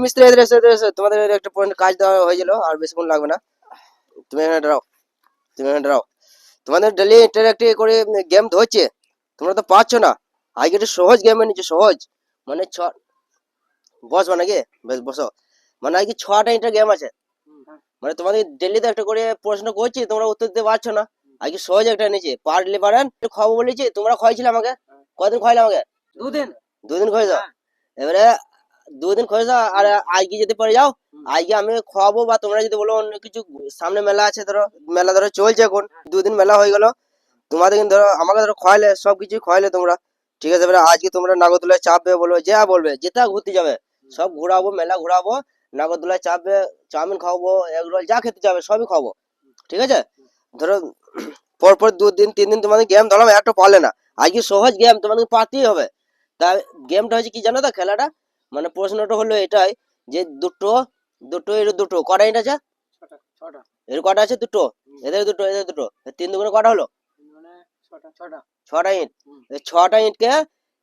মিস্ত্রি এদের এসে তোমাদের একটা পয়েন্ট কাজ দেওয়া হয়ে গেল, আর বেশিক্ষণ লাগবে না। তুমি এখানে দাঁড়াও, তুমি এখানে দাঁড়াও। তোমাদের ডেলি ইন্টারেক্টিভ করে গেম ধরছে, তোমরা তো পারছো না। আজকে একটু সহজ গেম এনেছে, সহজ মানে বসবা নাকি? বেশ বসো। মানে আজকে 6টা ইন্টার গেম আছে, মানে তোমাদের ডেলি তো একটা করে প্রশ্ন করছি, তোমরা উত্তর দিতে পারছো না। আজকে সহজ একটা এনেছে, পারলে পারেন খাবো বলেছি, তোমরা খাইছিলে আমাকে। কদিন খাইলে আমাকে? 2 দিন। 2 দিন খাই যাও। এবারে 2 দিন খাই যাও, আর আজকে যদি পরে যাও, আজকে আমি খাওয়াবো। বা তোমরা যদি বলো অন্য কিছু, সামনে মেলা আছে, ধরো মেলা ধরো চলছে এখন, 2 দিন মেলা হয়ে গেল, তোমাদের কিন্তু ধরো আমাকে ধরো খাওয়াইলে, সবকিছু খাওয়াইলে তোমরা, ঠিক আছে? এবারে আজকে তোমরা নাগরদোলায় চাপবে, বলবে যা বলবে, যেটা ঘুরতে যাবে সব ঘুরাবো, মেলা ঘুরাবো, নাগরদোলায় চাপবে, চাউমিন খাওয়াবো, এগ রোল যা খেতে যাবে সবই খাওয়াবো, ঠিক আছে? ধরো পরপর 2 দিন 3 দিন তোমাদের গেম ধরলাম, একটা পারলে না। আজকে সহজ গেম, তোমাদের পারতেই হবে। তা গেমটা হচ্ছে কি জানো তো, খেলাটা মানে প্রশ্নটা হলো এটাই, যে দুটো দুটো এর দুটো কটা ইট আছে? 6টা। এর কটা আছে? দুটো। এদের দুটো, এদের দুটো, 3 দুগুণে কটা হলো? মানে 6টা। 6টা ইট। এই 6টা ইটকে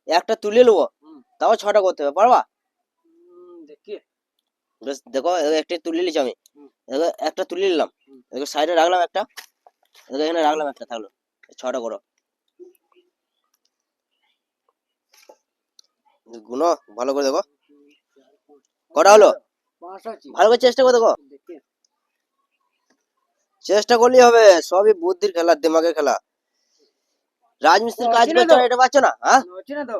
একটা তুলে নেবো, তাও 6টা করতে হবে, পারবা? দেখি। বেশ দেখো, একটা তুলে নিচ্ছি আমি, একটা তুলে নিলাম, সাইডে রাখলাম একটা, এখানে রাখলাম একটা, থাকলো 6টা করো। গুনো ভালো করে দেখো কটা হলো, 5 আছে। ভালো করে চেষ্টা করে দেখো, দেখি। চেষ্টা করলেই হবে, সবই বুদ্ধির খেলা, দিমাগের খেলা। রাজমিস্ত্রির কাজ করছো, এটা পারছো না? হ্যাঁ, হচ্ছে না তো।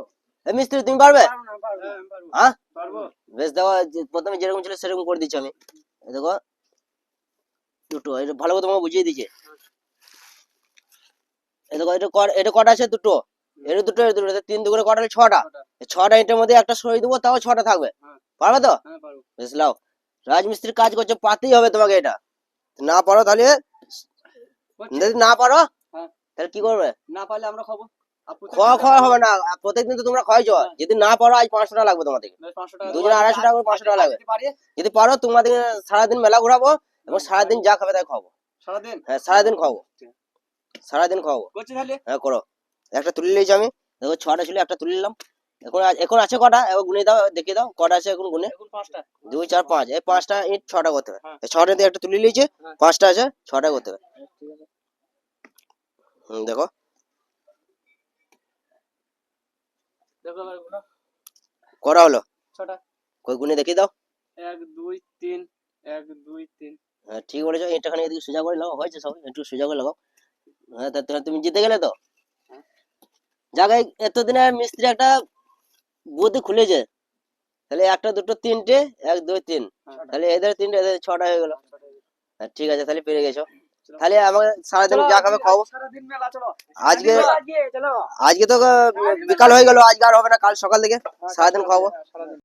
এই মিস্ত্রি তুমি পারবে? পারবো। হ্যাঁ, পারবো। বেশ দেখো, প্রথমে যেরকম ছিল সেরকম করে দিচ্ছি আমি। এই দেখো দুটো, এটা ভালো করে তোমাকে বুঝিয়ে দিচ্ছে। এই দেখো, এটা কটা আছে? দুটো। এর দুটো, এর দুটো, 3 দুগুণে কটা হলো? 6টা। 6টা ইটের মধ্যে একটা সরিয়ে দেবো, তাও 6টা থাকবে, পারবে তো? হ্যাঁ পারবো। বেশ লাও, রাজমিস্ত্রির কাজ করছো, পারতেই হবে তোমাকে এটা। না পারো তাহলে, যদি না পারো তাহলে কি করবে? না পারলে আমরা খাবো। খাওয়া হবে না, প্রত্যেকদিন তো তোমরা খাইছো। যদি না পারো, আজ 500 টাকা লাগবে তোমাদের, 500 টাকা। দুজনে 250 টাকা করে 500 টাকা লাগবে। যদি পারো, তোমাদের সারাদিন মেলা ঘুরাবো, এবং সারাদিন যা খাবে তাই খাবো। সারাদিন? হ্যাঁ, সারাদিন খাবো, সারাদিন খাবো। করছি তাহলে। হ্যাঁ করো। একটা তুলে নিয়েছি আমি, দেখো 6টা ছিল, একটা তুলে নিলাম। এখন আছে কটা, এবার গুনে দাও, দেখিয়ে দাও কটা আছে এখন, গুনে। এখন 5টা। 2 4 5, এই 5টা ইট 6টা করতে হবে। হ্যাঁ। 6টা দিয়ে একটা তুলে নিয়েছি, 5টা আছে, 6টা করতে হবে। ঠিক আছে। দেখো দেখো এবার গুনো। কটা হলো, 6টা। কই গুনে দেখিয়ে দাও। 1 2 3 1 2 3। হ্যাঁ ঠিক বলেছো, এটা খানি এদিকে সোজা করে লাগাও, হয়েছে সব, একটু সোজা করে লাগাও। হ্যাঁ, তুমি জিতে গেলে তো। জায়গায় এতদিনে মিস্ত্রি একটা বুদ্ধি খুলেছে, তাহলে একটা দুটো তিনটে, 1 2 3, তাহলে এদের 3টে, এদের 6টা হয়ে গেল। হ্যাঁ ঠিক আছে, তাহলে পেরে গেছো। তাহলে আমাকে সারাদিন যা খাবে খাবো। সারাদিন মেলা চলো। আজকে চলো। আজকে তো বিকাল হয়ে গেল, আজকে আর হবে না, কাল সকাল থেকে সারাদিন খাবো। সারাদিন।